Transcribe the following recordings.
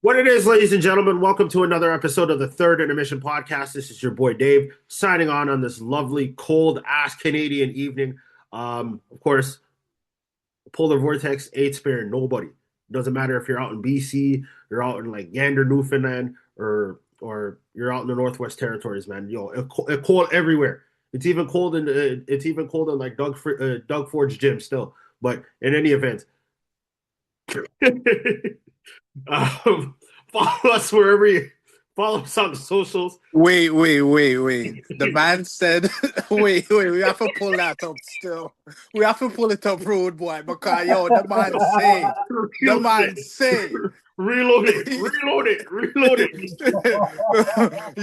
What it is, ladies and gentlemen, welcome to another episode of the Third Intermission Podcast. This is your boy Dave signing on this lovely, cold ass Canadian evening. Of course, polar vortex ain't sparing nobody. It doesn't matter if you're out in BC, you're out in like Gander, Newfoundland, or you're out in the Northwest Territories, man. It's cold everywhere. It's even cold in like Doug Ford's gym still. But in any event, Um, follow us wherever you follow us on the socials. Wait. The man said, wait, we have to pull that up still. We have to pull it up, rude boy, because, the man say, Reload it.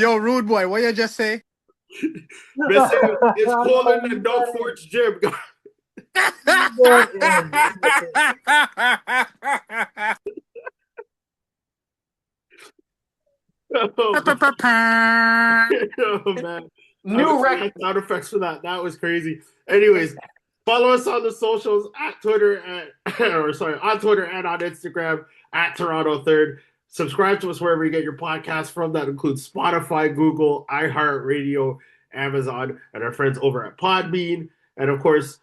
Rude boy, what you just say? It's colder than Doug Ford's gym. Oh man. New record sound effects for that. That was crazy. Anyways, follow us on the socials at Twitter on Twitter and on Instagram at Toronto Third. Subscribe to us wherever you get your podcasts from. That includes Spotify, Google, iHeartRadio, Amazon, and our friends over at Podbean. And of course,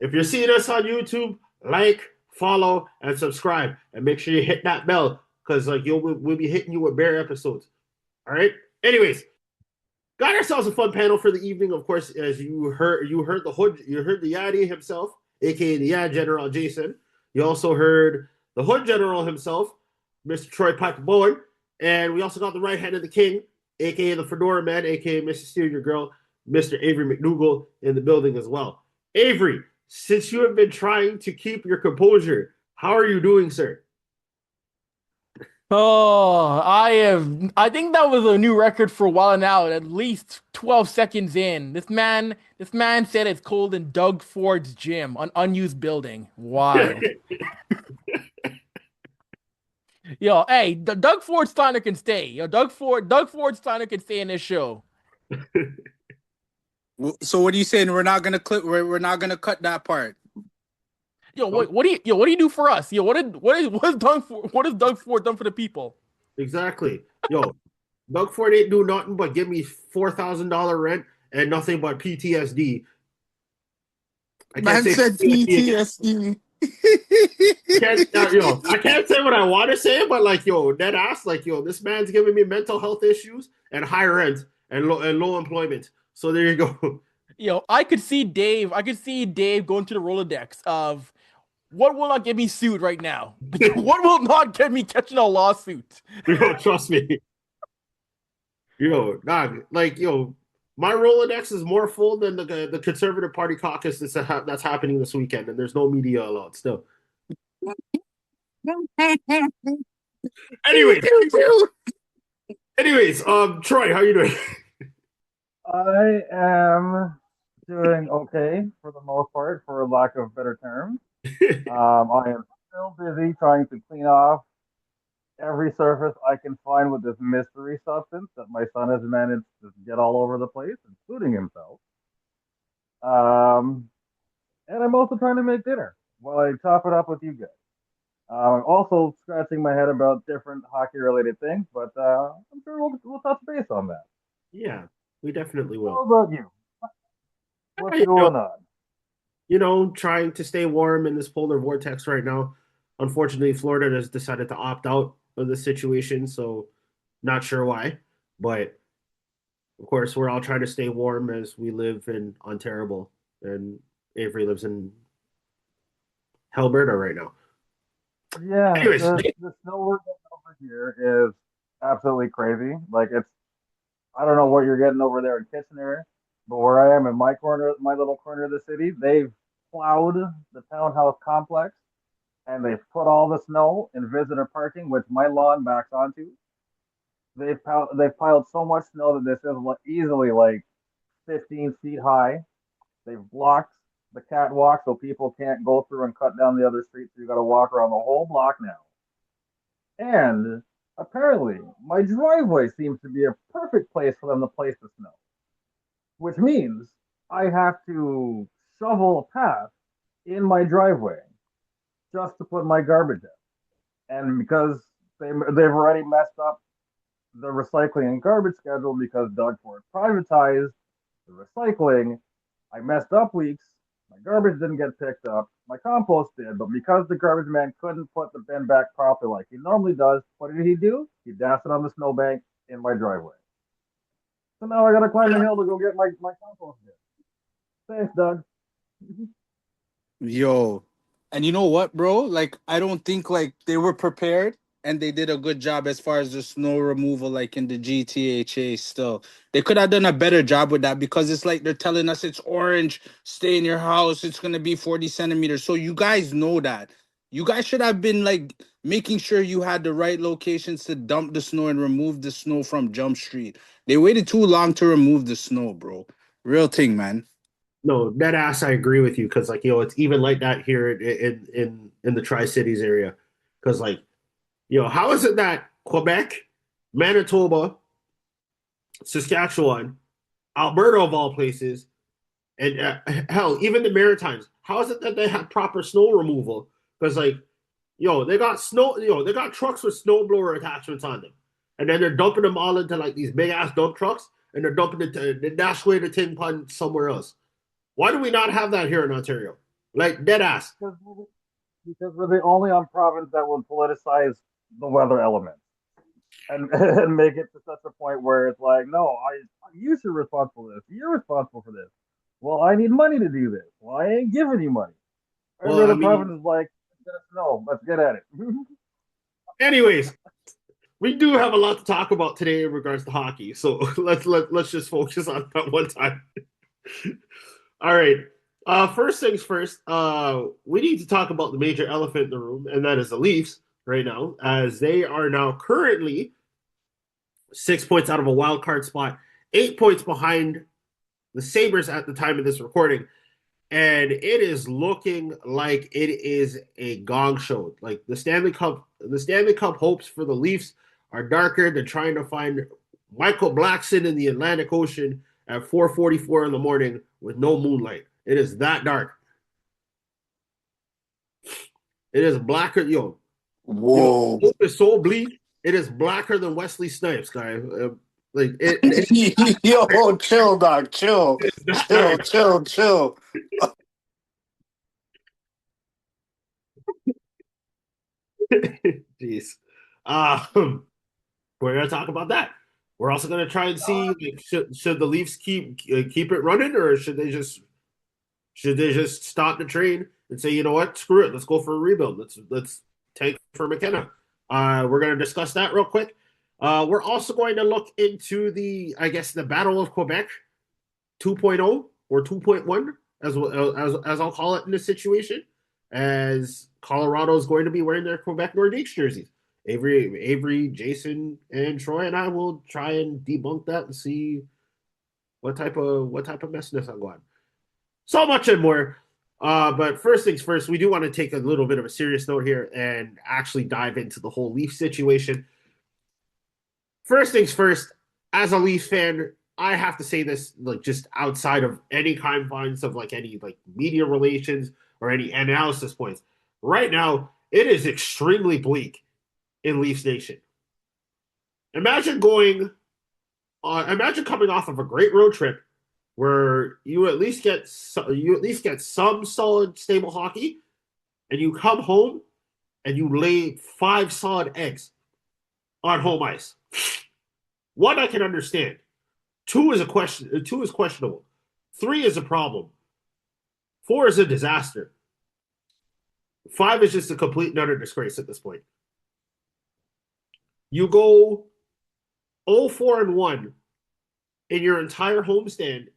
if you're seeing us on YouTube, like, follow, and subscribe, and make sure you hit that bell because we'll be hitting you with bare episodes. All right. Anyways, got ourselves a fun panel for the evening. Of course, as you heard the hood, you heard the Yadi himself, aka the Yad General Jason. You also heard the Hood General himself, Mr. Troy Piper Bowen, and we also got the right hand of the king, aka the Fedora Man, aka Mr. Steal Your Girl, Mr. Avery McDougal in the building as well. Avery, since you have been trying to keep your composure, how are you doing, sir? Oh, I think that was a new record for a while now. At least 12 seconds in, this man said it's cold in Doug Ford's gym, an unused building. Wild. Yo, hey, Doug Ford Steiner can stay. Yo, Doug Ford Steiner can stay in this show. So what are you saying? We're not gonna clip. We're not gonna cut that part. Yo, what do you do for us? Yo, what has Doug Ford done for the people? Exactly. Yo, Doug Ford ain't do nothing but give me $4,000 rent and nothing but PTSD. Man said PTSD. I can't say what I want to say, but dead ass, this man's giving me mental health issues and high rent and low employment. So there you go. Yo, I could see Dave going to the Rolodex of what will not get me sued right now? What will not get me catching a lawsuit? Trust me. My Rolodex is more full than the Conservative Party caucus that's happening this weekend, and there's no media allowed still. Anyways, Troy, how you doing? I am doing okay for the most part, for lack of better terms. I am still busy trying to clean off every surface I can find with this mystery substance that my son has managed to get all over the place, including himself. And I'm also trying to make dinner while I chop it up with you guys. I'm also scratching my head about different hockey-related things, but I'm sure we'll touch base on that. Yeah, we definitely will. How about you? What's going on? Trying to stay warm in this polar vortex right now. Unfortunately, Florida has decided to opt out of the situation, so not sure why. But of course, we're all trying to stay warm as we live in Ontario, and Avery lives in Alberta right now. Yeah, Anyways, the snow we're getting over here is absolutely crazy. I don't know what you're getting over there in Kitchener, but where I am in my little corner of the city, they've plowed the townhouse complex and they've put all the snow in visitor parking, which my lawn backs onto. They've piled so much snow that this is easily 15 feet high. They've blocked the catwalk so people can't go through and cut down the other street. So you got to walk around the whole block now. And apparently, my driveway seems to be a perfect place for them to place the snow, which means I have to shovel a path in my driveway just to put my garbage in. And because they've already messed up the recycling and garbage schedule because Doug Ford privatized the recycling. I messed up weeks. My garbage didn't get picked up. My compost did, but because the garbage man couldn't put the bin back properly like he normally does, what did he do? He dashed it on the snowbank in my driveway. So now I gotta climb the hill to go get my compost bin. Thanks, Doug. Yo, and you know what, bro? Like, I don't think like they were prepared and they did a good job as far as the snow removal, like in the GTHA. Still, they could have done a better job with that because it's like they're telling us it's orange, stay in your house, it's gonna be 40 centimeters. So you guys know that. You guys should have been like making sure you had the right locations to dump the snow and remove the snow from Jump Street. They waited too long to remove the snow, bro. Real thing, man. No, that ass, I agree with you because, like, it's even like that here in the Tri Cities area. Because, like, how is it that Quebec, Manitoba, Saskatchewan, Alberta of all places, and hell, even the Maritimes, how is it that they have proper snow removal? Because, like, they got they got trucks with snowblower attachments on them, and then they're dumping them all into like these big ass dump trucks, and they're dumping it to the Dashway to Tin Pond somewhere else. Why do we not have that here in Ontario? Like, dead ass. Because we're the only province that will politicize the weather element and make it to such a point where it's like, no, you should be responsible for this. You're responsible for this. Well, I need money to do this. Well, I ain't giving you money. Every other province is like, no, let's get at it. Anyways, we do have a lot to talk about today in regards to hockey, so let's just focus on that one time. All right. First things first, we need to talk about the major elephant in the room, and that is the Leafs right now, as they are now currently 6 points out of a wild card spot, 8 points behind the Sabres at the time of this recording. And it is looking like it is a gong show. Like the Stanley Cup hopes for the Leafs are darker than trying to find Michael Blackson in the Atlantic Ocean at 4:44 in the morning with no moonlight. It is that dark. It is blacker. Whoa. Hope is so bleak. It is blacker than Wesley Snipes, guy. Like it. Yo, chill, dog. Chill. Chill. Jeez. We're gonna talk about that. We're also gonna try and see like, should the Leafs keep it running, or should they just stop the train and say, you know what, screw it, let's go for a rebuild. Let's tank for McKenna. We're gonna discuss that real quick. We're also going to look into the Battle of Quebec 2.0 or 2.1 as I'll call it in this situation, as Colorado is going to be wearing their Quebec Nordiques jerseys. Avery, Jason, and Troy and I will try and debunk that and see what type of messiness I'm going. So much and more. But first things first, we do want to take a little bit of a serious note here and actually dive into the whole Leaf situation. First things first, as a Leafs fan, I have to say this, like, just outside of any confines of like any like media relations or any analysis points. Right now, it is extremely bleak in Leafs Nation. Imagine coming off of a great road trip where you at least get some solid, stable hockey, and you come home and you lay 5 solid eggs on home ice. 1, I can understand. 2 is questionable. 3 is a problem. 4 is a disaster. 5 is just a complete and utter disgrace at this point. You go 0-4-1 in your entire homestand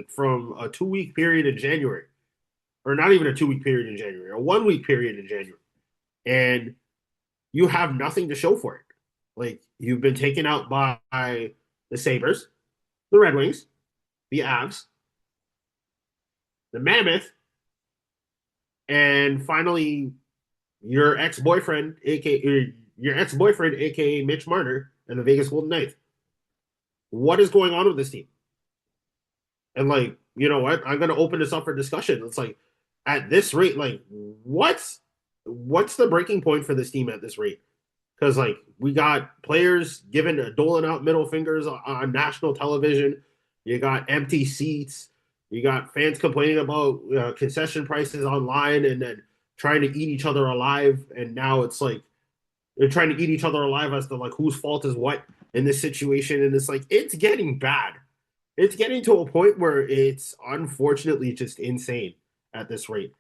from a 2-week period in January, or not even a 2-week period in January, a 1-week period in January, and you have nothing to show for it. Like, you've been taken out by the Sabres, the Red Wings, the Avs, the Mammoth, and finally your ex-boyfriend, aka Mitch Marner, and the Vegas Golden Knights. What is going on with this team? And like, you know what? I'm going to open this up for discussion. It's like, at this rate, like, what what's the breaking point for this team at this rate? Because like we got players doling out middle fingers on national television. You got empty seats. You got fans complaining about concession prices online, and then trying to eat each other alive. And now it's like they're trying to eat each other alive as to like whose fault is what in this situation. And it's like it's getting bad. It's getting to a point where it's unfortunately just insane at this rate.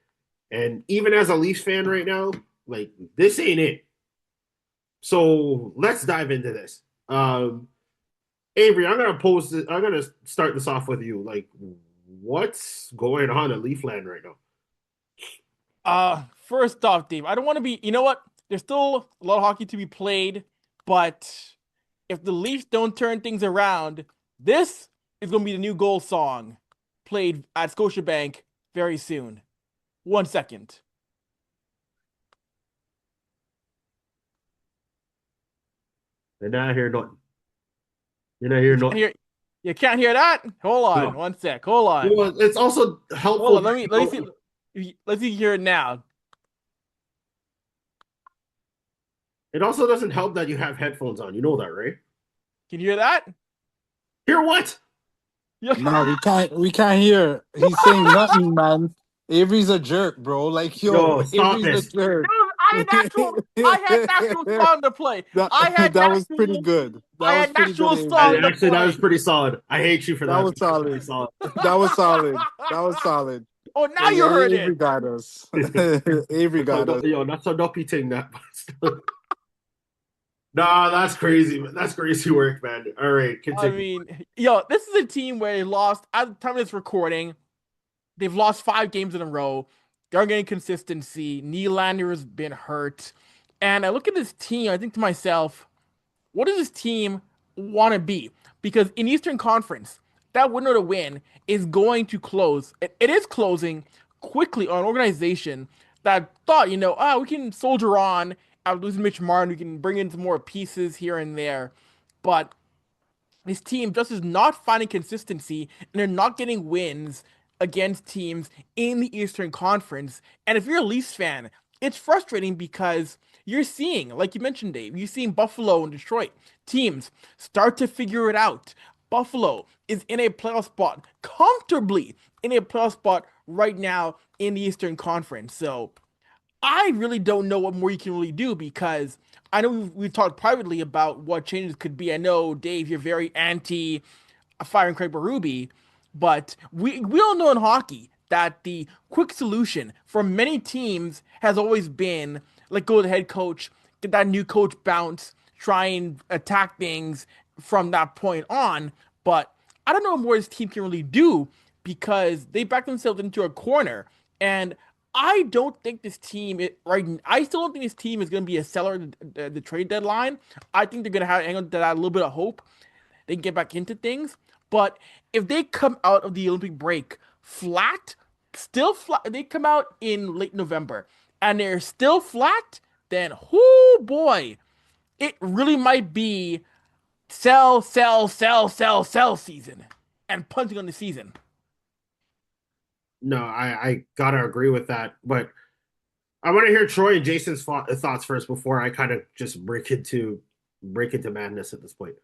And even as a Leafs fan right now, like this ain't it. So let's dive into this. Avery, I'm gonna start this off with you. Like, what's going on in Leafland right now? First off, Dave, I don't want to be. You know what? There's still a lot of hockey to be played, but if the Leafs don't turn things around, this is gonna be the new goal song played at Scotiabank very soon. 1 second. They're not here nothing. You're not here nothing. You can't hear that? Hold on, No. 1 sec. Hold on. Well, it's also helpful. Hold on. Let me see. Let's see hear it now. It also doesn't help that you have headphones on. You know that, right? Can you hear that? Hear what? No, we can't hear. He's saying nothing, man. Avery's a jerk, bro. Like, Yo, stop Avery's this. a jerk. I had actual song to play. That was pretty good. That Was pretty solid. I hate you for that. That was solid. That was solid. That was solid. Oh, now you heard Avery it. got us. Avery got us. Yo, that's a dopey thing. That. Nah, that's crazy. That's crazy work, man. All right, continue. I mean, yo, this is a team where they lost at the time of this recording. They've lost 5 games in a row. They're getting consistency. Nylander has been hurt. And I look at this team, I think to myself, what does this team want to be? Because in Eastern Conference, that window to win is going to close. It is closing quickly on an organization that thought, we can soldier on after losing Mitch Martin. We can bring in some more pieces here and there. But this team just is not finding consistency, and they're not getting wins against teams in the Eastern Conference. And if you're a Leafs fan, it's frustrating because you're seeing, like you mentioned, Dave, you're seeing Buffalo and Detroit teams start to figure it out. Buffalo is in a playoff spot, comfortably in a playoff spot right now in the Eastern Conference. So I really don't know what more you can really do, because I know we've talked privately about what changes could be. I know, Dave, you're very anti firing Craig Berube, but we all know in hockey that the quick solution for many teams has always been let go of the head coach, get that new coach bounce, try and attack things from that point on. But I don't know what more this team can really do, because they back themselves into a corner. And I don't think this team I still don't think this team is going to be a seller at the trade deadline. I think they're going to hang on to that a little bit of hope. They can get back into things. But if they come out of the Olympic break still flat, they come out in late November and they're still flat, then, oh boy, it really might be sell season and punting on the season. No, I gotta agree with that, but I want to hear Troy and Jason's thoughts first before I kind of just break into madness at this point.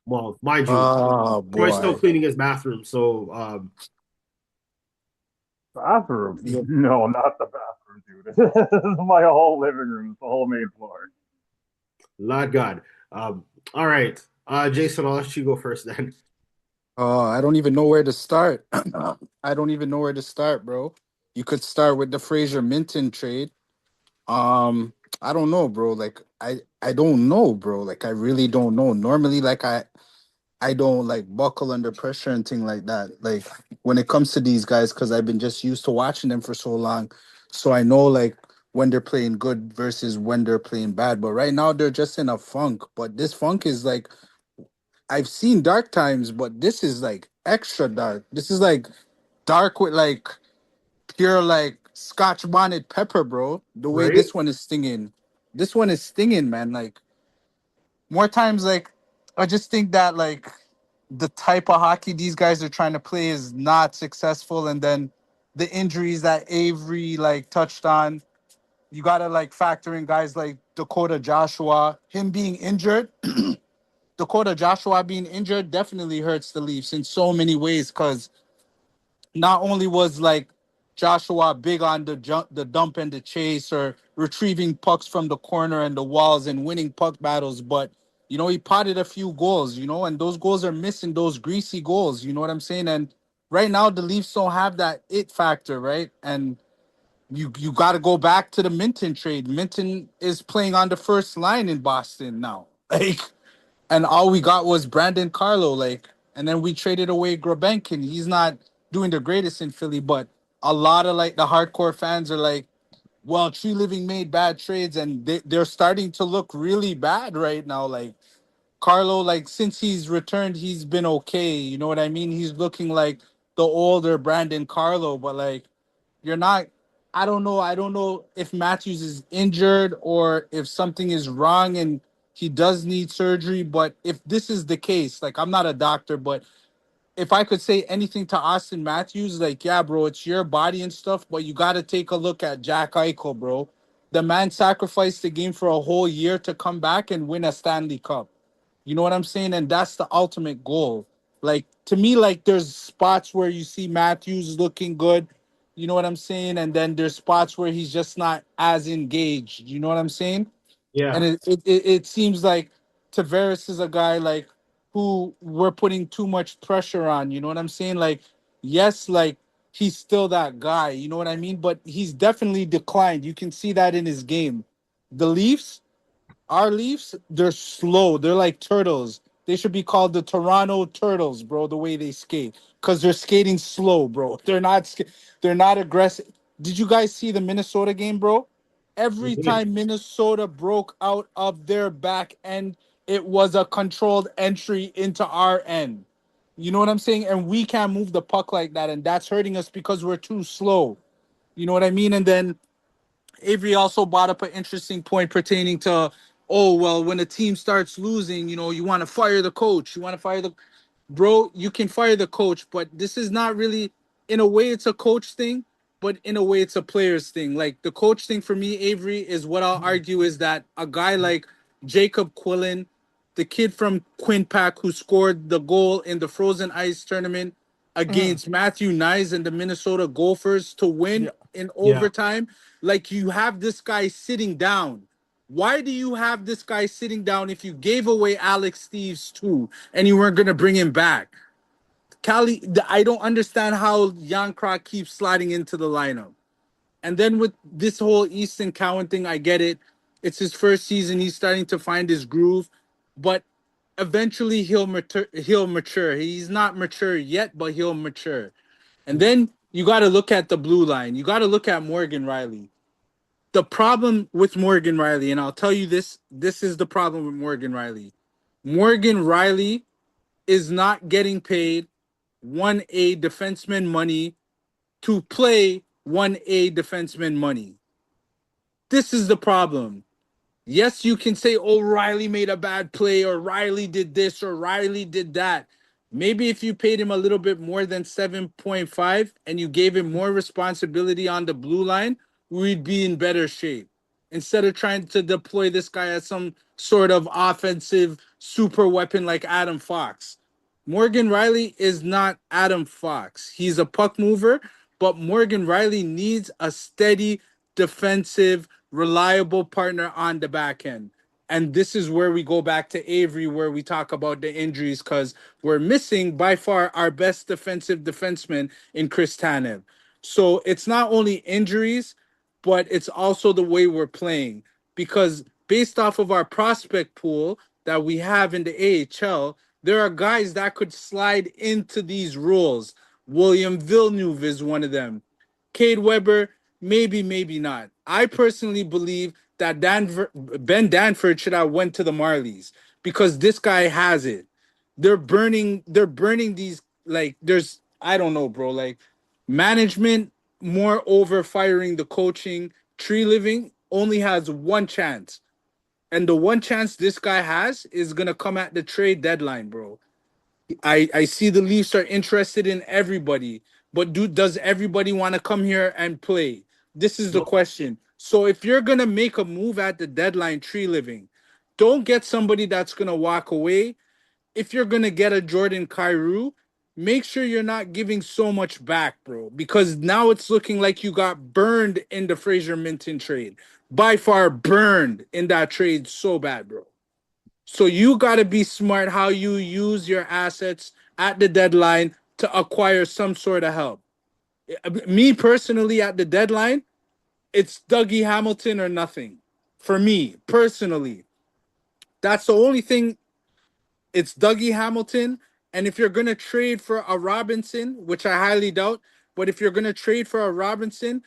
Well, mind you, Troy's still cleaning his bathroom, so bathroom? No, not the bathroom, dude. This is my whole living room, the whole main floor. Lord God. All right, Jason, I'll let you go first then. I don't even know where to start. I don't even know where to start, bro. You could start with the Fraser Minton trade. I don't know, bro. Like I don't know, bro. Like I really don't know. Normally, like I don't like buckle under pressure and thing like that. Like when it comes to these guys, because I've been just used to watching them for so long, so I know like when they're playing good versus when they're playing bad. But right now they're just in a funk. But this funk is like, I've seen dark times, but this is like extra dark. This is like dark with like pure like Scotch bonnet pepper, bro. The way this one is stinging. This one is stinging, man. Like more times, like I just think that like the type of hockey these guys are trying to play is not successful, and then the injuries that Avery like touched on. You gotta like factor in guys like Dakota Joshua. Him being injured, Dakota Joshua being injured definitely hurts the Leafs in so many ways because not only was like Joshua big on the dump and the chase or retrieving pucks from the corner and the walls and winning puck battles, but he potted a few goals, and those goals are missing those greasy goals. You know what I'm saying? And right now the Leafs don't have that it factor, right? And you got to go back to the Minton trade. Minton is playing on the first line in Boston now, like, and all we got was Brandon Carlo, like, and then we traded away Grabenkin. He's not doing the greatest in Philly, but a lot of like the hardcore fans are like, well, Tree Living made bad trades, and they're starting to look really bad right now. Like Carlo, like since he's returned, he's been okay. You know what I mean? He's looking like the older Brandon Carlo, but like you're not. I don't know. I don't know if Matthews is injured or if something is wrong and he does need surgery. But if this is the case, like I'm not a doctor, but if I could say anything to Austin Matthews, like, yeah, bro, it's your body and stuff, but you got to take a look at Jack Eichel, bro. The man sacrificed the game for a whole year to come back and win a Stanley Cup. You know what I'm saying? And that's the ultimate goal. Like to me, like there's spots where you see Matthews looking good. You know what I'm saying? And then there's spots where he's just not as engaged. You know what I'm saying? And Yeah. it seems like Tavares is a guy like who we're putting too much pressure on. You know what I'm saying? Like, yes, like he's still that guy. You know what I mean? But he's definitely declined. You can see that in his game. The Leafs, our Leafs, they're slow. They're like turtles. They should be called the Toronto Turtles, bro. The way they skate, because they're skating slow, bro. They're not aggressive. Did you guys see the Minnesota game, bro? We Every did. time Minnesota broke out of their back end, it was a controlled entry into our end. You know what I'm saying? And we can't move the puck like that, and that's hurting us because we're too slow. You know what I mean? And then Avery also brought up an interesting point pertaining to, oh, well, when a team starts losing, you want to fire the coach. You want to fire the bro. You can fire the coach, but this is not really, in a way, it's a coach thing, but in a way, it's a players thing. Like the coach thing for me, Avery, is what I'll argue is that a guy like Jacob Quillen, the kid from Quinnipiac who scored the goal in the Frozen Ice tournament Mhm. against Matthew Nyes and the Minnesota Gophers to win Yeah. in Yeah. overtime. Like you have this guy sitting down. Why do you have this guy sitting down if you gave away Alex Steves too and you weren't gonna bring him back? Cali, I don't understand how Jan Krok keeps sliding into the lineup. And then with this whole Easton Cowan thing, I get it. It's his first season. He's starting to find his groove, but eventually he'll mature. He'll mature. He's not mature yet, but he'll mature. And Yeah. then you got to look at the blue line. You got to look at Morgan Riley. The problem with Morgan Riley, and I'll tell you this: this is the problem with Morgan Riley. Morgan Riley is not getting paid 1A defenseman money to play 1A defenseman money. This is the problem. Yes, you can say, oh, Riley made a bad play, or Riley did this, or Riley did that. Maybe if you paid him a little bit more than 7.5 and you gave him more responsibility on the blue line, we'd be in better shape. Instead of trying to deploy this guy as some sort of offensive super weapon like Adam Fox. Morgan Riley is not Adam Fox. He's a puck mover, but Morgan Riley needs a steady defensive reliable partner on the back end. And this is where we go back to Avery, where we talk about the injuries, because we're missing by far our best defensive defenseman in Chris Tanev. So it's not only injuries, but it's also the way we're playing. Because based off of our prospect pool that we have in the AHL, there are guys that could slide into these roles. William Villeneuve is one of them. Cade Weber, maybe, maybe not. I personally believe that Ben Danford should have went to the Marlies because this guy has it. They're burning these like there's I don't know, bro. Like management more over firing the coaching. Tree Living only has one chance. And the one chance this guy has is gonna come at the trade deadline, bro. I see the Leafs are interested in everybody, but does everybody want to come here and play? This is the question. So if you're gonna make a move at the deadline, Tree Living, don't get somebody that's gonna walk away. If you're gonna get a Jordan Kyrou, make sure you're not giving so much back, bro. Because now it's looking like you got burned in the Fraser Minton trade. By far burned in that trade so bad, bro. So you gotta be smart how you use your assets at the deadline to acquire some sort of help. Me personally, at the deadline, it's Dougie Hamilton or nothing. For me personally, that's the only thing. It's Dougie Hamilton. And if you're going to trade for a Robinson, which I highly doubt, but if you're going to trade for a Robinson,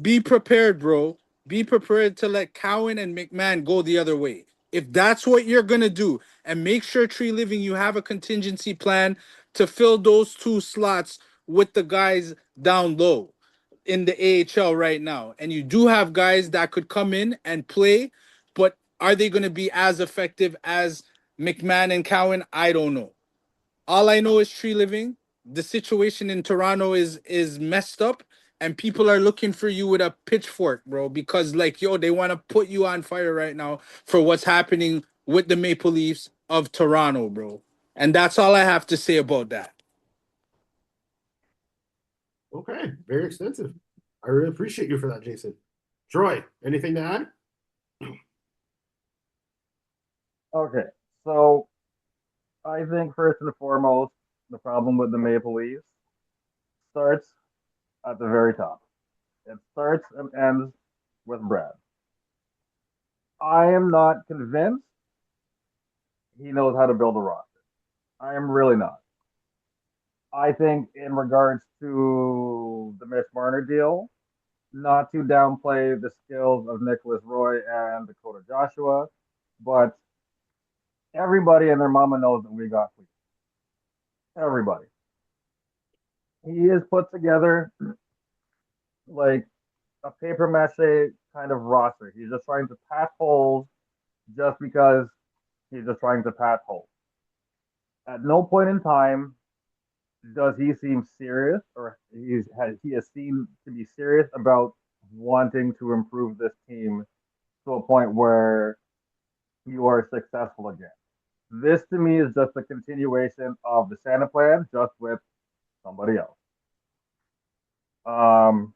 be prepared, bro. Be prepared to let Cowan and McMahon go the other way. If that's what you're going to do, and make sure, Tree Living, you have a contingency plan to fill those two slots with the guys down low in the AHL right now. And you do have guys that could come in and play, but are they going to be as effective as McMahon and Cowan? I don't know. All I know is Tree Living. The situation in Toronto is messed up, and people are looking for you with a pitchfork, bro. Because like they want to put you on fire right now for what's happening with the Maple Leafs of Toronto, bro. And that's all I have to say about that. Okay, very extensive. I really appreciate you for that, Jason. Troy, anything to add? Okay, so I think first and foremost, the problem with the Maple Leafs starts at the very top. It starts and ends with Brad. I am not convinced he knows how to build a roster. I am really not. I think in regards to the Mitch Marner deal, not to downplay the skills of Nicholas Roy and Dakota Joshua, but everybody and their mama knows that we got Fleet. Everybody. He is put together like a paper mache kind of roster. He's just trying to patch holes just because he's just trying to patch holes. At no point in time does he seem serious, or he has seemed to be serious about wanting to improve this team to a point where you are successful again. This to me is just a continuation of the Santa plan, just with somebody else. Um,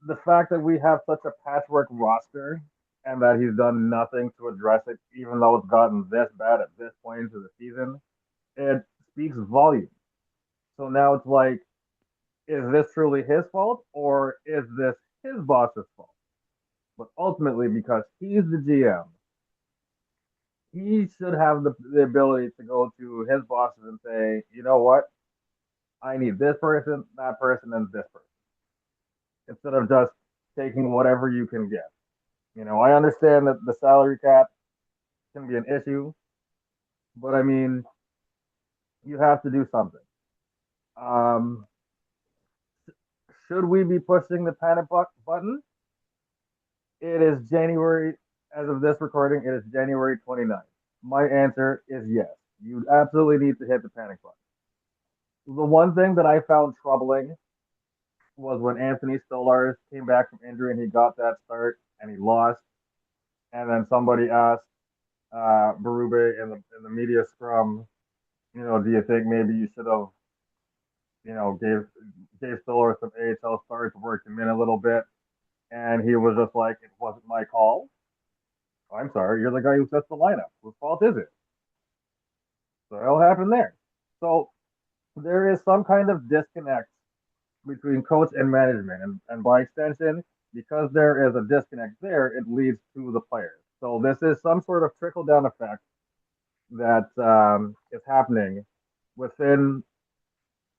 the fact that we have such a patchwork roster and that he's done nothing to address it, even though it's gotten this bad at this point into the season, it speaks volumes. So now it's like, is this truly his fault or is this his boss's fault? But ultimately, because he's the GM, he should have the ability to go to his bosses and say, you know what? I need this person, that person, and this person. Instead of just taking whatever you can get. You know, I understand that the salary cap can be an issue, but I mean, you have to do something. Um, should we be pushing the panic button? It is January, as of this recording, it is January 29th. My answer is yes. You absolutely need to hit the panic button. The one thing that I found troubling was when Anthony Stolarz came back from injury and he got that start and he lost. And then somebody asked Berube in the media scrum, you know, do you think maybe you should have, you know, gave Stolarz some AHL starts, worked him in a little bit, and he was just like, it wasn't my call. I'm sorry, you're the guy who sets the lineup. Whose fault is it? So it'll happen there. So there is some kind of disconnect between coach and management, and by extension, because there is a disconnect there, it leads to the players. So this is some sort of trickle down effect that is happening within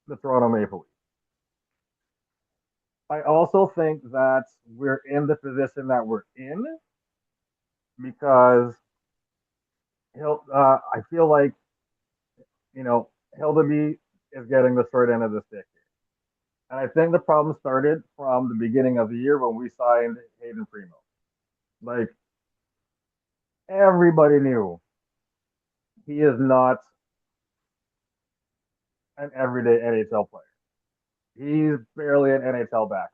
the Toronto Maple Leafs. I also think that we're in the position that we're in because I feel like, you know, Hildeby is getting the short end of the stick here. And I think the problem started from the beginning of the year when we signed Hayden Primo. Like, everybody knew he is not an everyday NHL player. He's barely an NHL backup.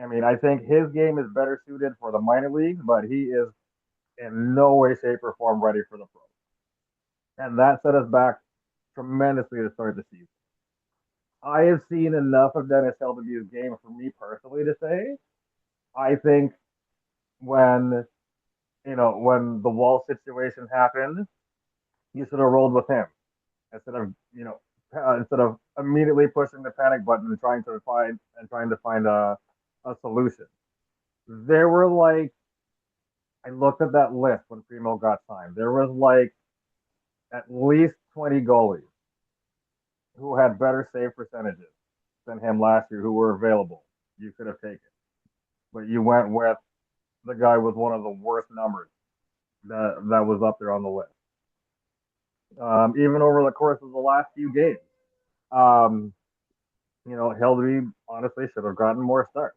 I mean, I think his game is better suited for the minor leagues, but he is in no way, shape, or form ready for the pros. And that set us back tremendously to start the season. I have seen enough of Dennis LW's game for me personally to say I think when when the wall situation happened, you should have rolled with him instead of instead of immediately pushing the panic button and trying to find a solution. There were like I looked at that list when Primo got signed. There was like at least 20 goalies who had better save percentages than him last year who were available. You could have taken, but you went with the guy with one of the worst numbers that was up there on the list. Even over the course of the last few games, um, Hildeby honestly should have gotten more starts.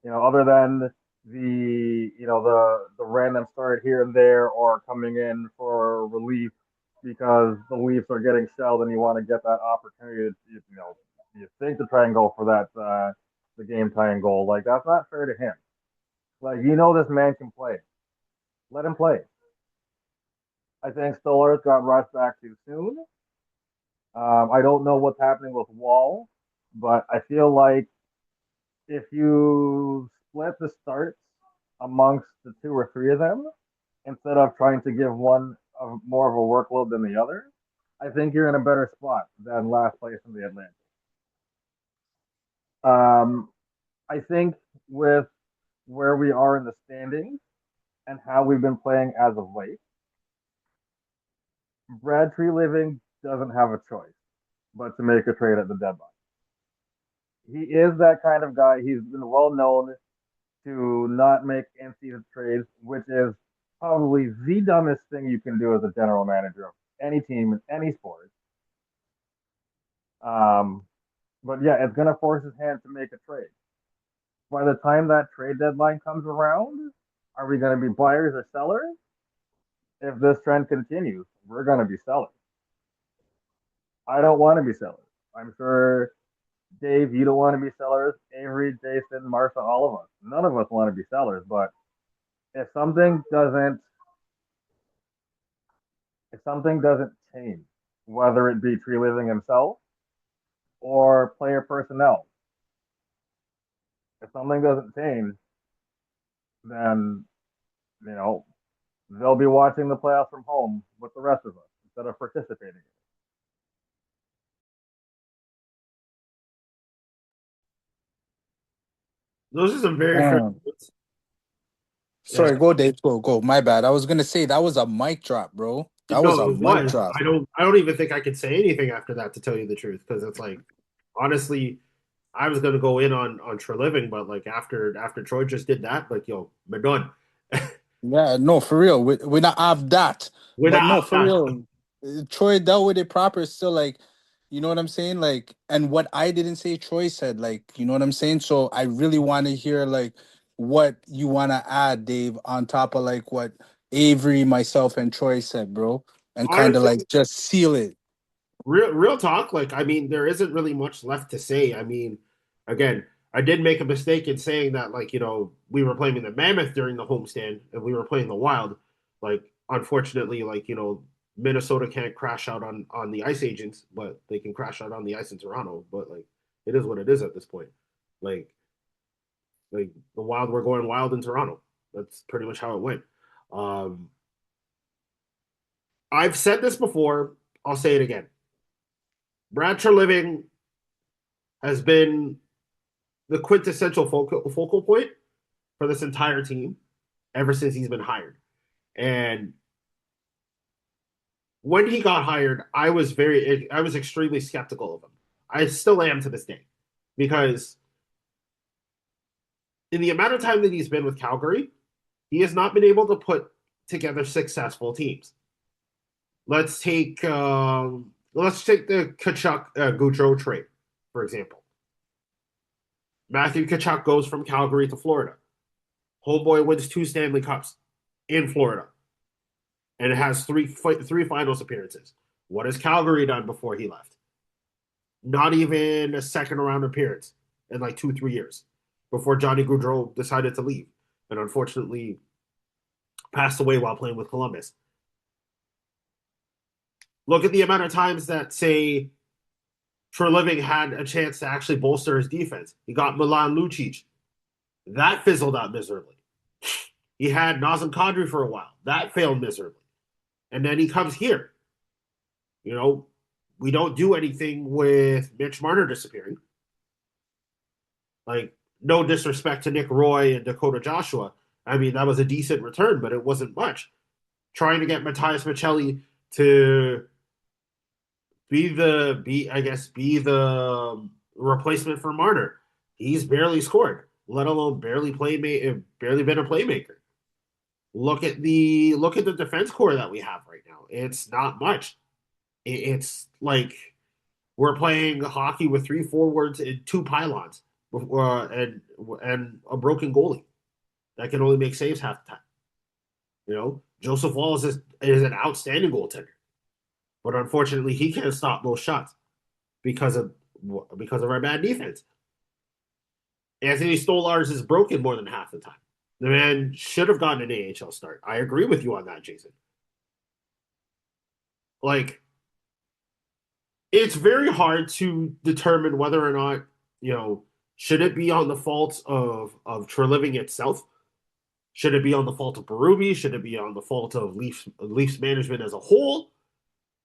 Other than the random start here and there or coming in for relief because the Leafs are getting shelled and you want to get that opportunity you think to try and go for that the game tying goal. Like that's not fair to him. Like this man can play. Let him play. I think Stolarz got rushed back too soon. I don't know what's happening with Wall, but I feel like if you split the starts amongst the two or three of them, instead of trying to give one more of a workload than the other, I think you're in a better spot than last place in the Atlantic. I think with where we are in the standings and how we've been playing as of late, Brad Treliving doesn't have a choice but to make a trade at the deadline. He is that kind of guy. He's been well known to not make in-season trades, which is probably the dumbest thing you can do as a general manager of any team in any sport. But yeah, it's going to force his hand to make a trade. By the time that trade deadline comes around, are we going to be buyers or sellers? If this trend continues, we're going to be sellers. I don't want to be sellers. I'm sure, Dave, you don't want to be sellers. Avery, Jason, Martha, all of us. None of us want to be sellers. But if something doesn't change, whether it be Treliving himself or player personnel, if something doesn't change, then they'll be watching the playoffs from home with the rest of us instead of participating in it. Those are some very fair points. Sorry, go Dave. Go. My bad. I was gonna say that was a mic drop, bro. That was a mic drop. I don't even think I could say anything after that, to tell you the truth, because it's like, honestly, I was gonna go in on Treliving, but like after Troy just did that, like we're done. Yeah, no, for real. We not have that. But no, for real. Troy dealt with it proper. Still, like, you know what I'm saying? Like, and what I didn't say, Troy said. Like, you know what I'm saying? So I really want to hear like what you want to add, Dave, on top of like what Avery, myself, and Troy said, bro, and kind of like just seal it. Real talk. Like, I mean, there isn't really much left to say. I mean, again, I did make a mistake in saying that, like, we were playing the Mammoth during the homestand and we were playing the Wild. Like, unfortunately, like, Minnesota can't crash out on the Ice Agents, but they can crash out on the ice in Toronto. But like, it is what it is at this point. Like the Wild were going wild in Toronto. That's pretty much how it went. I've said this before. I'll say it again. Brad Treliving has been the quintessential focal point for this entire team ever since he's been hired. And when he got hired, I was extremely skeptical of him. I still am to this day, because in the amount of time that he's been with Calgary, he has not been able to put together successful teams. Let's take the Tkachuk Gaudreau trade, for example. Matthew Tkachuk goes from Calgary to Florida. Homeboy wins 2 Stanley Cups in Florida, and it has three finals appearances. What has Calgary done before he left? not even a second round appearance in like 2-3 years before Johnny Gaudreau decided to leave and unfortunately passed away while playing with Columbus. Look at the amount of times that, say, Treliving had a chance to actually bolster his defense. He got Milan Lucic. That fizzled out miserably. He had Nazem Kadri for a while. That failed miserably. And then he comes here. You know, we don't do anything with Mitch Marner disappearing. Like, no disrespect to Nick Roy and Dakota Joshua. I mean, that was a decent return, but it wasn't much. Trying to get Matthias Michelli to be the replacement for Marner. He's barely scored, let alone barely been a playmaker. Look at the defense core that we have right now. It's not much. It's like we're playing hockey with 3 forwards and 2 pylons, and a broken goalie that can only make saves half the time. You know, Joseph Wallace is an outstanding goaltender, but unfortunately, he can't stop most shots because of our bad defense. Anthony Stolarz is broken more than half the time. The man should have gotten an AHL start. I agree with you on that, Jason. Like, it's very hard to determine whether or not, should it be on the fault of Treliving itself? Should it be on the fault of Berube? Should it be on the fault of Leafs management as a whole?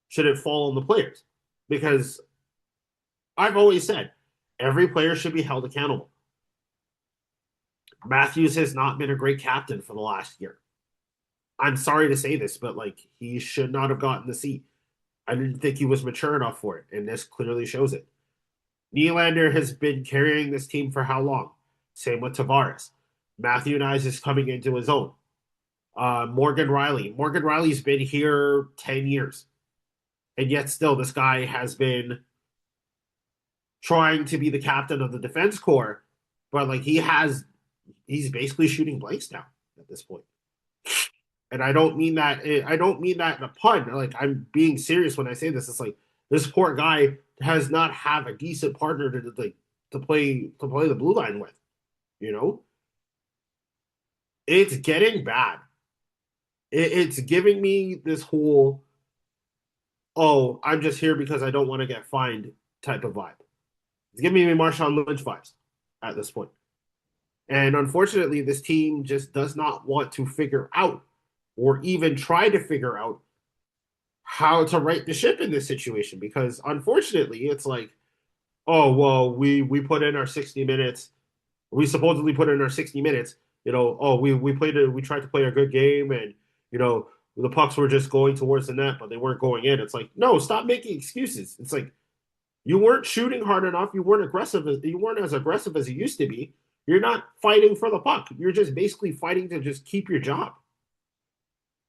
Should it fall on the players? Because I've always said every player should be held accountable. Matthews has not been a great captain for the last year. I'm sorry to say this, but he should not have gotten the seat. I didn't think he was mature enough for it, and this clearly shows it. Nylander has been carrying this team for how long? Same with Tavares. Matthew Knies is coming into his own. Morgan Riley. Morgan Riley's been here 10 years. And yet still this guy has been trying to be the captain of the defense corps, but he's basically shooting blanks now at this point. And I don't mean that in a pun. I'm being serious when I say this. It's this poor guy does not have a decent partner to play the blue line with. It's getting bad. It's giving me this whole, oh, I'm just here because I don't want to get fined type of vibe. It's giving me Marshawn Lynch vibes at this point. And unfortunately, this team just does not want to figure out or even try to figure out how to right the ship in this situation. Because unfortunately, it's oh, well, we put in our 60 minutes. We supposedly put in our 60 minutes. We tried to play a good game, and the pucks were just going towards the net, but they weren't going in. It's no, stop making excuses. It's you weren't shooting hard enough. You weren't as aggressive as you used to be. You're not fighting for the puck. You're just basically fighting to just keep your job.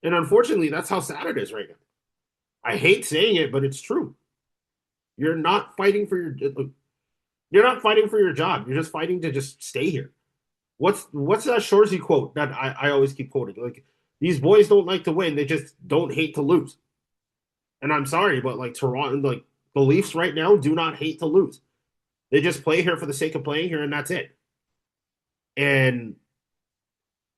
And unfortunately, that's how sad it is right now. I hate saying it, but it's true. You're not fighting for your job. You're just fighting to just stay here. What's that Shorzy quote that I always keep quoting? These boys don't like to win. They just don't hate to lose. And I'm sorry, but Toronto, the Leafs right now do not hate to lose. They just play here for the sake of playing here, and that's it. And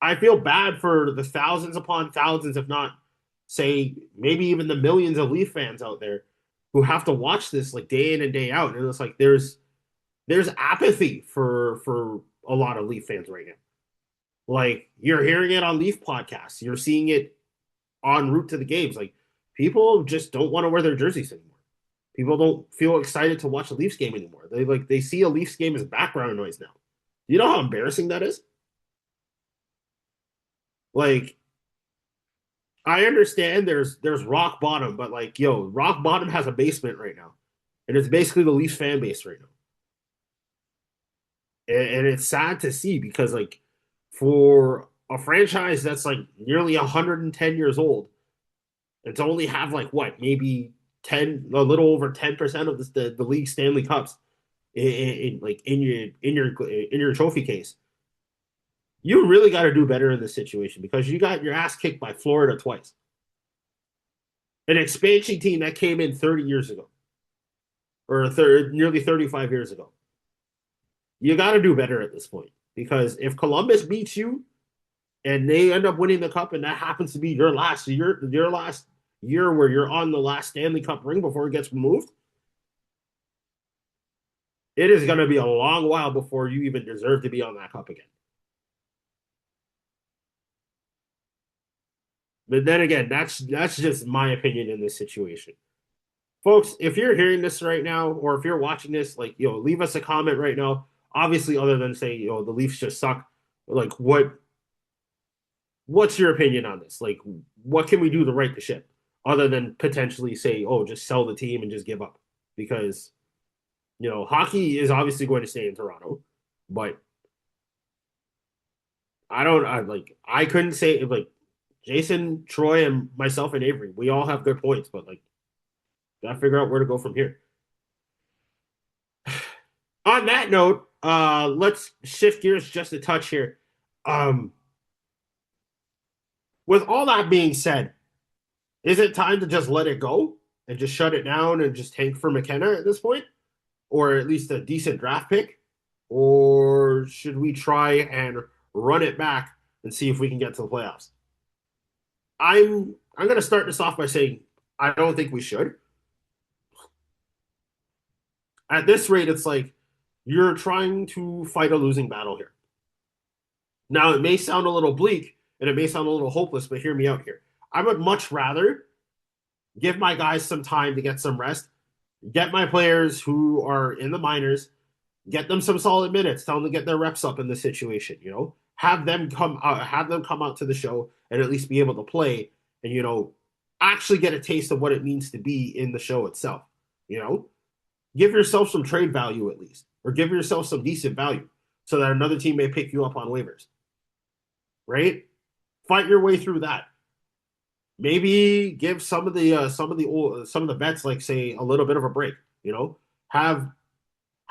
I feel bad for the thousands upon thousands, if not, say, maybe even the millions of Leaf fans out there who have to watch this day in and day out. And it's there's apathy for a lot of Leaf fans right now. You're hearing it on Leaf podcasts. You're seeing it en route to the games. People just don't want to wear their jerseys anymore. People don't feel excited to watch a Leafs game anymore. They see a Leafs game as background noise now. You know how embarrassing that is? I understand there's rock bottom, but rock bottom has a basement right now. And it's basically the Leafs fan base right now. And it's sad to see because for a franchise that's nearly 110 years old, and to only have maybe a little over 10% of the league Stanley Cups in your trophy case, you really got to do better in this situation because you got your ass kicked by Florida twice, an expansion team that came in 30 years ago. or nearly 35 years ago. You got to do better at this point because if Columbus beats you and they end up winning the cup, and that happens to be your last year where you're on the last Stanley Cup ring before it gets removed, it is going to be a long while before you even deserve to be on that cup again. But then again, that's just my opinion in this situation. Folks, if you're hearing this right now, or if you're watching this, like, leave us a comment right now. Obviously, other than say, the Leafs just suck. Like, what's your opinion on this? Like, what can we do to right the ship? Other than potentially say, oh, just sell the team and just give up. Because, hockey is obviously going to stay in Toronto. But I couldn't say, like, Jason, Troy, and myself and Avery, we all have good points, but like, gotta figure out where to go from here. On that note, let's shift gears just a touch here. With all that being said, is it time to just let it go and just shut it down and just tank for McKenna at this point? Or at least a decent draft pick? Or should we try and run it back and see if we can get to the playoffs? I'm going to start this off by saying I don't think we should. At this rate, it's like you're trying to fight a losing battle here. Now, it may sound a little bleak and it may sound a little hopeless, but hear me out here. I would much rather give my guys some time to get some rest, get my players who are in the minors, get them some solid minutes, tell them to get their reps up in this situation, have them come out to the show and at least be able to play and, actually get a taste of what it means to be in the show itself, Give yourself some trade value at least, or give yourself some decent value so that another team may pick you up on waivers, right? Fight your way through that. Maybe give some of the vets, like say a little bit of a break, have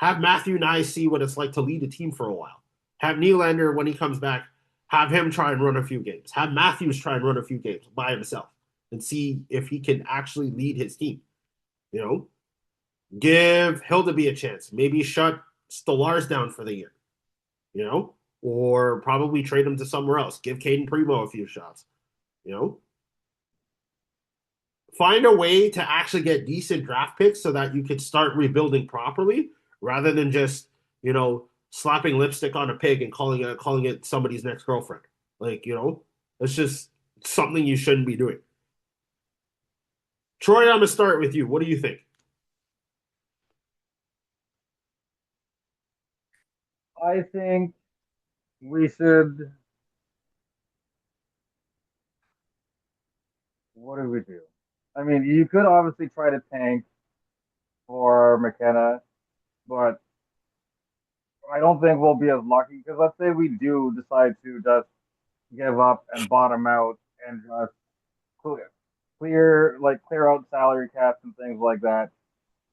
Matthew Nye see what it's like to lead a team for a while. Have Nylander, when he comes back, have him try and run a few games. Have Matthews try and run a few games by himself and see if he can actually lead his team. Give Hildeby a chance. Maybe shut Stolarz down for the year, or probably trade him to somewhere else. Give Caden Primo a few shots, Find a way to actually get decent draft picks so that you could start rebuilding properly rather than just, slapping lipstick on a pig and calling it somebody's next girlfriend. Like, it's just something you shouldn't be doing. Troy, I'm going to start with you. What do you think? I think we should. What do we do? I mean, you could obviously try to tank for McKenna, but I don't think we'll be as lucky because let's say we do decide to just give up and bottom out and just clear out salary caps and things like that.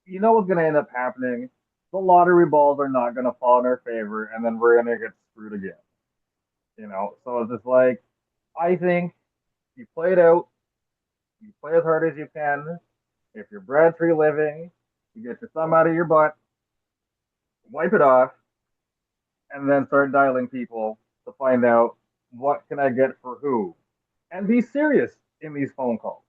You know what's going to end up happening? The lottery balls are not going to fall in our favor, and then we're going to get screwed again. So it's just like, I think you play it out, you play as hard as you can. If you're Brad Tree living, you get your thumb out of your butt, wipe it off, and then start dialing people to find out what can I get for who, and be serious in these phone calls.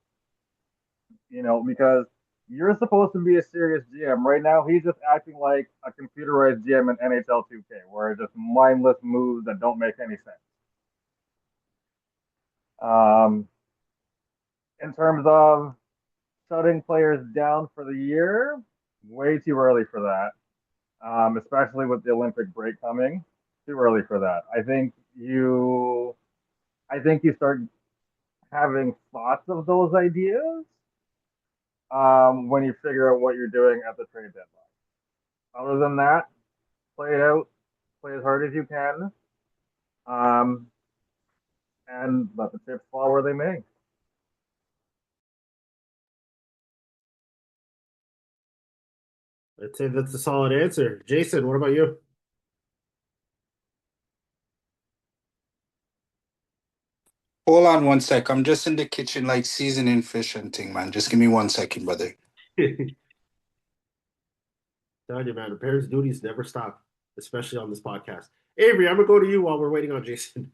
Because you're supposed to be a serious GM. Right now, he's just acting like a computerized GM in NHL 2K, where it's just mindless moves that don't make any sense. In terms of shutting players down for the year, way too early for that. Especially with the Olympic break coming, too early for that. I think you start having thoughts of those ideas when you figure out what you're doing at the trade deadline. Other than that, play it out, play as hard as you can, and let the chips fall where they may. I'd say that's a solid answer. Jason, what about you? Hold on one sec. I'm just in the kitchen, like seasoning fish and thing, man. Just give me 1 second, brother. Telling you, man, the parents' duties never stop, especially on this podcast. Avery, I'm gonna go to you while we're waiting on Jason.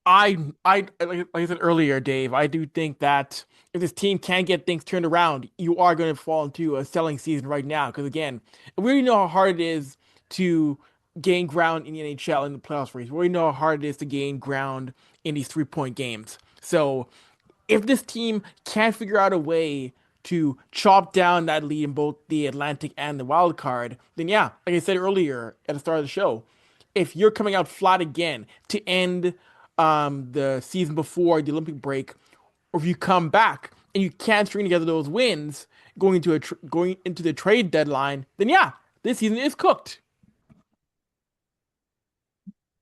Like I said earlier, Dave, I do think that if this team can get things turned around, you are going to fall into a selling season right now. Because again, we already know how hard it is to gain ground in the NHL in the playoffs race. We already know how hard it is to gain ground in these 3-point games. So if this team can't figure out a way to chop down that lead in both the Atlantic and the wild card, then yeah, like I said earlier at the start of the show, if you're coming out flat again to end the season before the Olympic break, or if you come back and you can't string together those wins going into the trade deadline, then yeah, this season is cooked.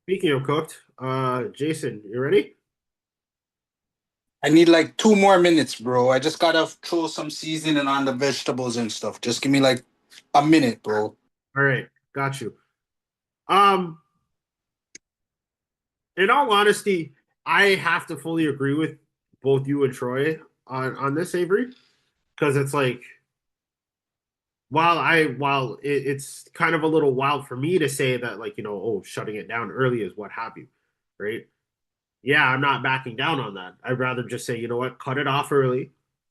Speaking of cooked, Jason, you ready? I need like 2 more minutes, bro. I just gotta throw some seasoning on the vegetables and stuff. Just give me like a minute, bro. All right, got you. Um, in all honesty, I have to fully agree with both you and Troy on this, Avery, because it's like it's kind of a little wild for me to say that, like, oh, shutting it down early is what have you, right? Yeah, I'm not backing down on that. I'd rather just say, you know what, cut it off early,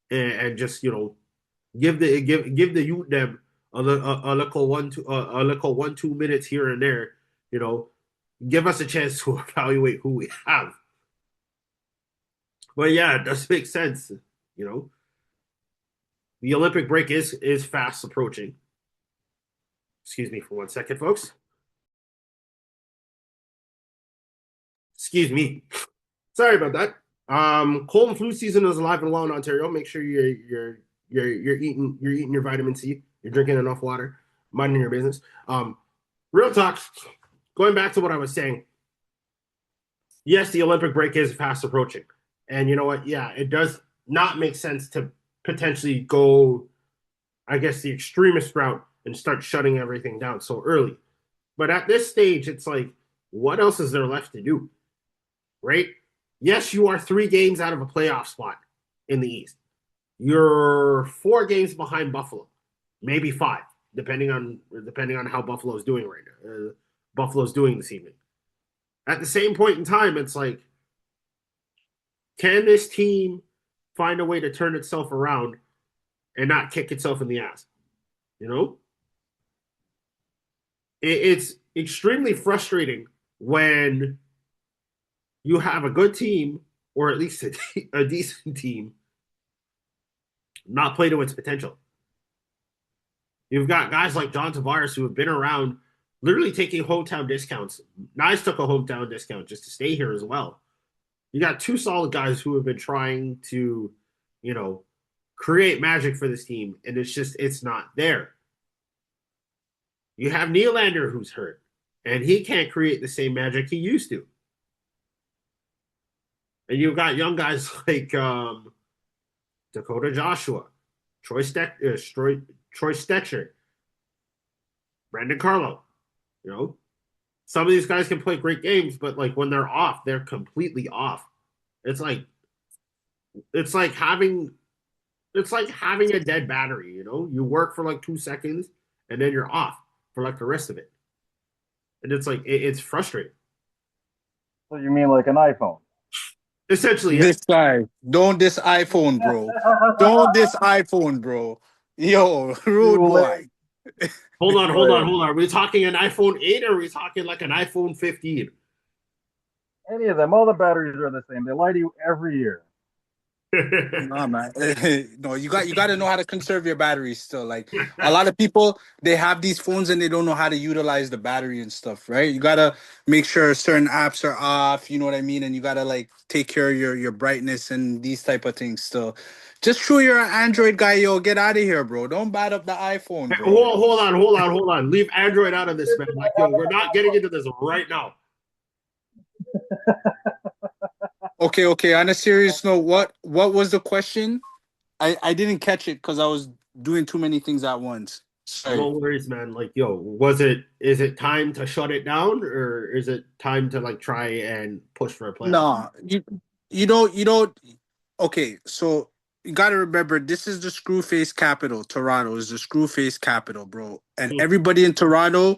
and just give the youth them a little 1-2 minutes here and there, give us a chance to evaluate who we have. But yeah, it does make sense, you know. The Olympic break is fast approaching. Excuse me for 1 second, folks. Excuse me. Sorry about that. Cold and flu season is alive and well in Ontario. Make sure you're eating your vitamin C. You're drinking enough water. Minding your business. Real talk. Going back to what I was saying. Yes, the Olympic break is fast approaching, and you know what? Yeah, it does not make sense to potentially go, I guess, the extremist route and start shutting everything down so early. But at this stage, it's like, what else is there left to do? Right? Yes, you are 3 games out of a playoff spot in the East. You're 4 games behind Buffalo, maybe 5, depending on how Buffalo's doing right now. Buffalo's doing this evening. At the same point in time, it's like, can this team find a way to turn itself around and not kick itself in the ass? You know? It's extremely frustrating when you have a good team, or at least a decent team, not play to its potential. You've got guys like John Tavares who have been around literally taking hometown discounts. Nice took a hometown discount just to stay here as well. You got 2 solid guys who have been trying to, create magic for this team, and it's not there. You have Nylander who's hurt, and he can't create the same magic he used to. And you've got young guys like Dakota Joshua, Troy Stetcher, Brandon Carlo. Some of these guys can play great games, but like when they're off, they're completely off. It's like having a dead battery. You work for like 2 seconds and then you're off for like the rest of it, and it's like it's frustrating. So you mean like an iPhone? Essentially, this guy, don't this iPhone, bro. Don't this iPhone, bro. Yo, rude boy. Hold on. Are we talking an iPhone 8 or are we talking like an iPhone 15? Any of them, all the batteries are the same. They lie to you every year. Nah, man. No, you got to know how to conserve your batteries still. Like a lot of people, they have these phones and they don't know how to utilize the battery and stuff, right? You got to make sure certain apps are off, you know what I mean? And you got to like take care of your brightness and these type of things still. Just true you're an Android guy, yo, get out of here, bro. Don't bad up the iPhone, bro. Hold on. Leave Android out of this, man. Like, yo, we're not getting into this right now. Okay. On a serious note, what was the question? I didn't catch it because I was doing too many things at once. Sorry. No worries, man. Like, yo, is it time to shut it down, or is it time to like try and push for a playoff? No, you don't. Okay, so you got to remember, this is the screwface capital. Toronto is the screwface capital, bro. And everybody in Toronto,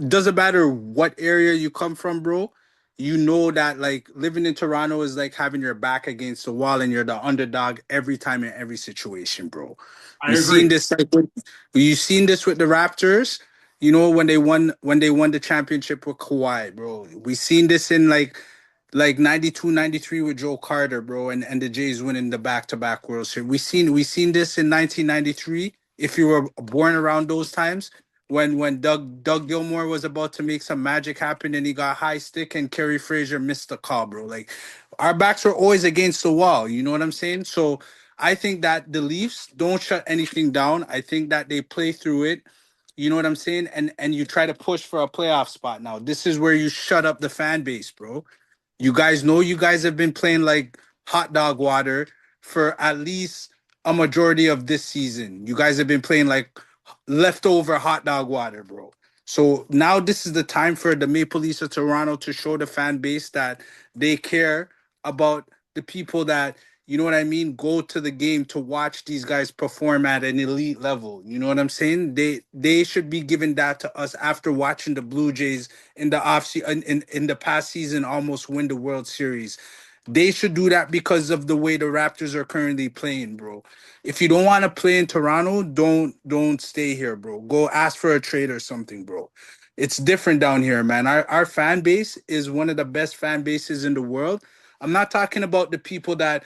doesn't matter what area you come from, bro. You know that like living in Toronto is like having your back against the wall and you're the underdog every time in every situation, bro. I We seen agree. this like you seen this with the Raptors, you know, when they won the championship with Kawhi, bro. We seen this in like 92, 93 with Joe Carter, bro, and the Jays winning the back-to-back World Series. We seen this in 1993. If you were born around those times, when Doug Gilmore was about to make some magic happen and he got high stick and Kerry Frazier missed the call, bro. Like our backs were always against the wall. You know what I'm saying? So I think that the Leafs don't shut anything down. I think that they play through it. You know what I'm saying? And you try to push for a playoff spot. Now this is where you shut up the fan base, bro. You guys know you guys have been playing like hot dog water for at least a majority of this season. You guys have been playing like leftover hot dog water, bro. So now this is the time for the Maple Leafs of Toronto to show the fan base that they care about the people that, you know what I mean, go to the game to watch these guys perform at an elite level. You know what I'm saying? They should be giving that to us after watching the Blue Jays in the in the past season almost win the World Series. They should do that because of the way the Raptors are currently playing, bro. If you don't want to play in Toronto, don't stay here, bro. Go ask for a trade or something, bro. It's different down here, man. Our fan base is one of the best fan bases in the world. I'm not talking about the people that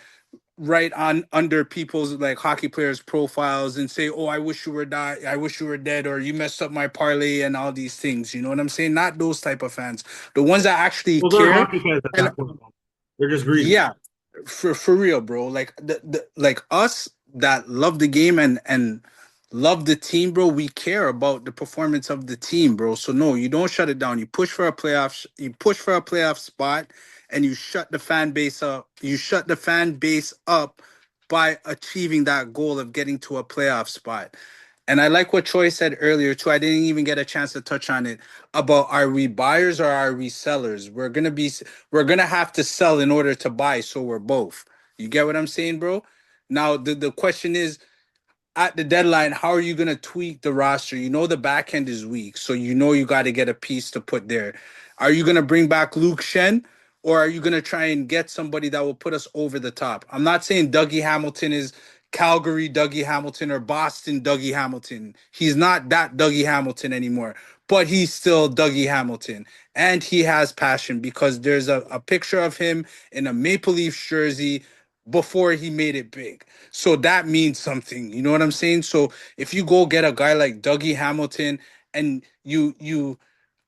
write on under people's like hockey players' profiles and say, "Oh, I wish you were die, I wish you were dead," or "You messed up my parlay," and all these things. You know what I'm saying? Not those type of fans. The ones that actually Well, they're care. hockey fans at And that point. They're just greedy. yeah, for real, bro. Like the like us that love the game and love the team, bro. We care about the performance of the team, bro. So no, you don't shut it down. You push for a playoff. You push for a playoff spot, and you shut the fan base up. You shut the fan base up by achieving that goal of getting to a playoff spot. And I like what Troy said earlier too. I didn't even get a chance to touch on it about are we buyers or are we sellers? We're gonna have to sell in order to buy, so we're both. You get what I'm saying, bro? Now the question is at the deadline, how are you going to tweak the roster? You know the back end is weak, so you know you got to get a piece to put there. Are you going to bring back Luke Shen, or are you going to try and get somebody that will put us over the top? I'm not saying Dougie Hamilton is Calgary Dougie Hamilton or Boston Dougie Hamilton. He's not that Dougie Hamilton anymore, but he's still Dougie Hamilton. And he has passion because there's a picture of him in a Maple Leafs jersey before he made it big. So that means something. You know what I'm saying? So if you go get a guy like Dougie Hamilton and you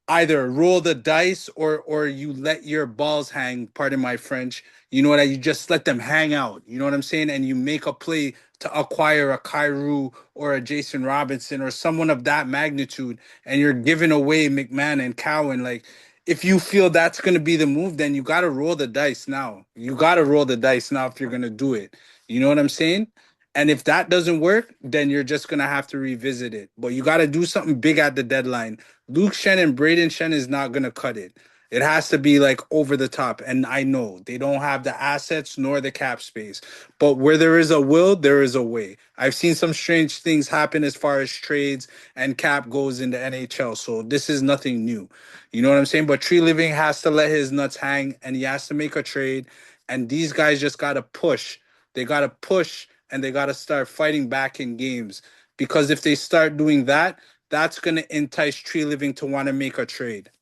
either roll the dice or you let your balls hang, pardon my French, you know that you just let them hang out. You know what I'm saying? And you make a play to acquire a Kyrou or a Jason Robinson or someone of that magnitude, and you're giving away McMahon and Cowan. Like, if you feel that's gonna be the move, then you gotta roll the dice now. You gotta roll the dice now if you're gonna do it. You know what I'm saying? And if that doesn't work, then you're just gonna have to revisit it. But you gotta do something big at the deadline. Luke Shen and Braden Shen is not gonna cut it. It has to be like over the top. And I know they don't have the assets nor the cap space. But where there is a will, there is a way. I've seen some strange things happen as far as trades and cap goes in the NHL. So this is nothing new. You know what I'm saying? But Tree Living has to let his nuts hang and he has to make a trade. And these guys just gotta push. They gotta push and they gotta start fighting back in games. Because if they start doing that, that's gonna entice Tree Living to want to make a trade.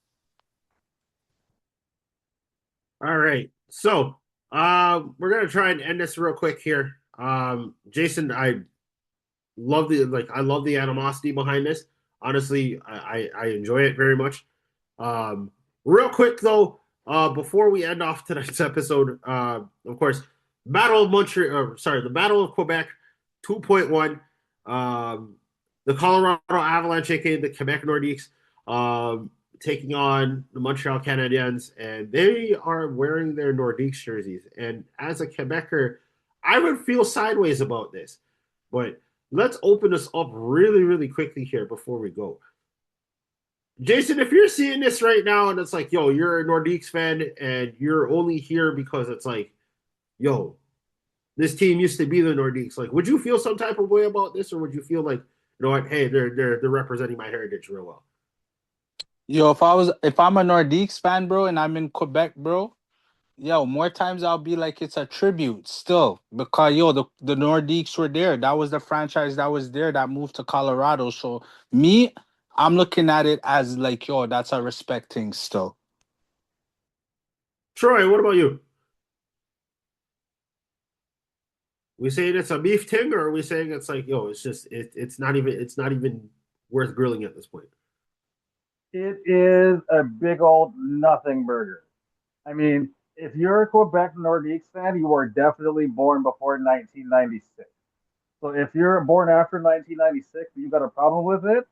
All right. So we're gonna try and end this real quick here. Jason, I love the animosity behind this. Honestly, I enjoy it very much. Real quick though, before we end off tonight's episode, of course, Battle of Montreal, the Battle of Quebec 2.1. The Colorado Avalanche, aka the Quebec Nordiques, taking on the Montreal Canadiens, and they are wearing their Nordiques jerseys. And as a Quebecer, I would feel sideways about this. But let's open this up really, really quickly here before we go. Jason, if you're seeing this right now and it's like, yo, you're a Nordiques fan and you're only here because it's like, yo, this team used to be the Nordiques. Like, would you feel some type of way about this, or would you feel like, you know what, hey, they're representing my heritage real well? Yo, if I'm a Nordiques fan, bro, and I'm in Quebec, bro, yo, more times I'll be like it's a tribute still because yo, the Nordiques were there. That was the franchise that was there that moved to Colorado. So me, I'm looking at it as like yo, that's a respect thing still. Troy, what about you? We saying it's a beef thing, or are we saying it's like, yo, it's just it's not even worth grilling at this point? It is a big old nothing burger. I mean, if you're a Quebec Nordiques fan, you were definitely born before 1996. So if you're born after 1996, you got a problem with it.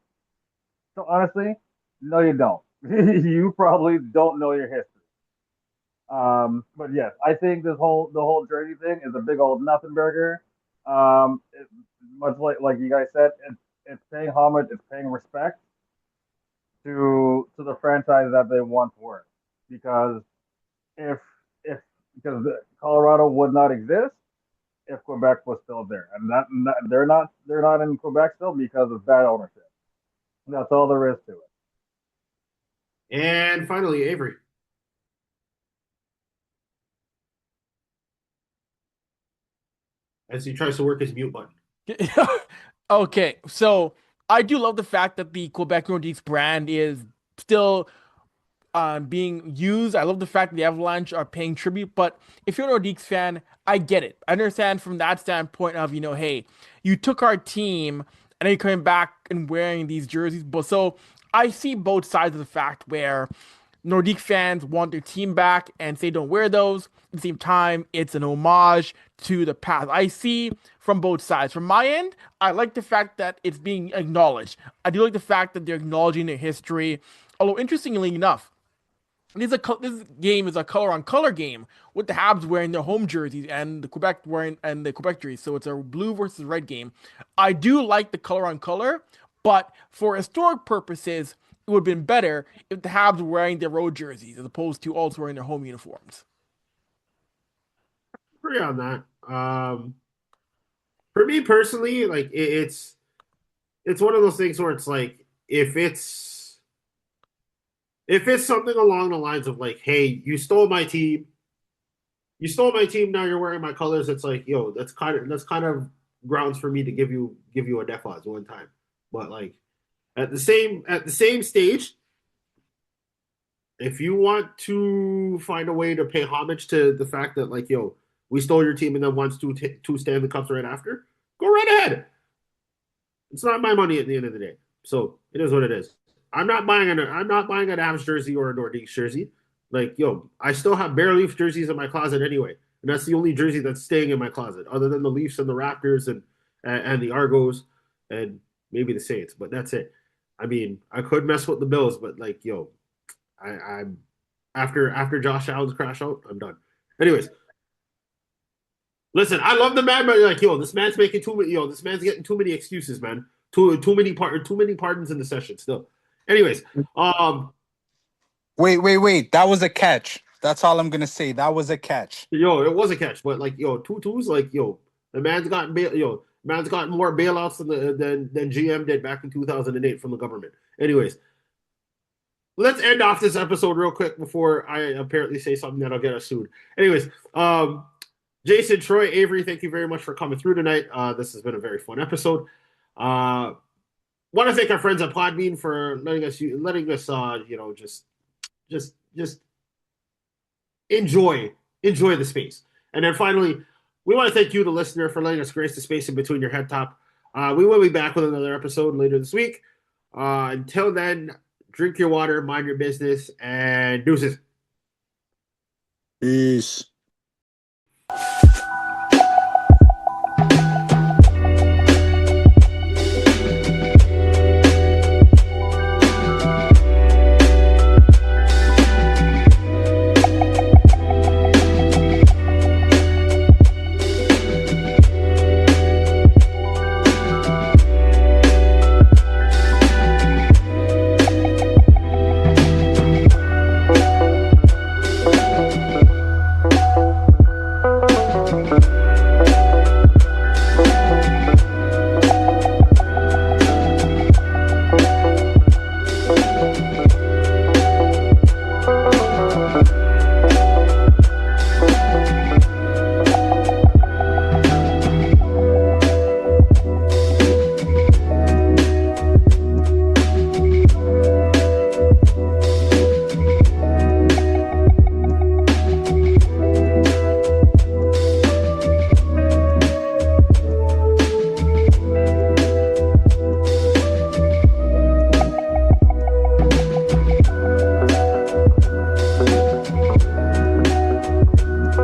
So honestly, no, you don't. You probably don't know your history. But yes, I think the whole Jersey thing is a big old nothing burger. It, much like you guys said, it's paying homage, it's paying respect to the franchise that they once were. Because if if because Colorado would not exist if Quebec was still there, and they're not in Quebec still because of bad ownership. That's all there is to it. And finally, Avery. As he tries to work his mute button. Okay, so I do love the fact that the Quebec Nordiques brand is still being used. I love the fact that the Avalanche are paying tribute, but if you're a Nordiques fan, I get it. I understand from that standpoint of, hey, you took our team and then you're coming back and wearing these jerseys. But so I see both sides of the fact where Nordique fans want their team back and say don't wear those. At the same time, it's an homage to the past. I see from both sides. From my end, I like the fact that it's being acknowledged. I do like the fact that they're acknowledging their history. Although interestingly enough, this game is a color on color game with the Habs wearing their home jerseys and the Quebec wearing and the Quebec jerseys. So it's a blue versus red game. I do like the color on color, but for historic purposes, it would have been better if the Habs were wearing their road jerseys as opposed to also wearing their home uniforms. Agree on that. For me personally, like it's one of those things where it's like if it's something along the lines of like, hey, you stole my team, now you're wearing my colors. It's like, yo, that's kind of grounds for me to give you a death odds one time. But like at the same stage, if you want to find a way to pay homage to the fact that like, yo, we stole your team and then wants two Stanley Cups right after, go right ahead. It's not my money at the end of the day. So it is what it is. I'm not buying an Avs jersey or a Nordiques jersey. Like, yo, I still have bare Leaf jerseys in my closet anyway. And that's the only jersey that's staying in my closet, other than the Leafs and the Raptors and the Argos and maybe the Saints. But that's it. I mean, I could mess with the Bills, but like, yo, I'm after Josh Allen's crash out, I'm done. Anyways, listen, I love the man, but like, yo, this man's making too many. Yo, this man's getting too many excuses, man. Too many pardons in the session still. Anyways, Wait. That was a catch. That's all I'm gonna say. That was a catch. yo, it was a catch, but like, yo, Tutu's like, yo, man's gotten more bailouts than GM did back in 2008 from the government. Anyways, let's end off this episode real quick before I apparently say something that'll get us sued. Anyways, Jason, Troy, Avery, thank you very much for coming through tonight. This has been a very fun episode. Want to thank our friends at Podbean for letting us just enjoy the space. And then finally, we want to thank you, the listener, for letting us grace the space in between your head top. We will be back with another episode later this week. Until then, drink your water, mind your business, and deuces. Peace.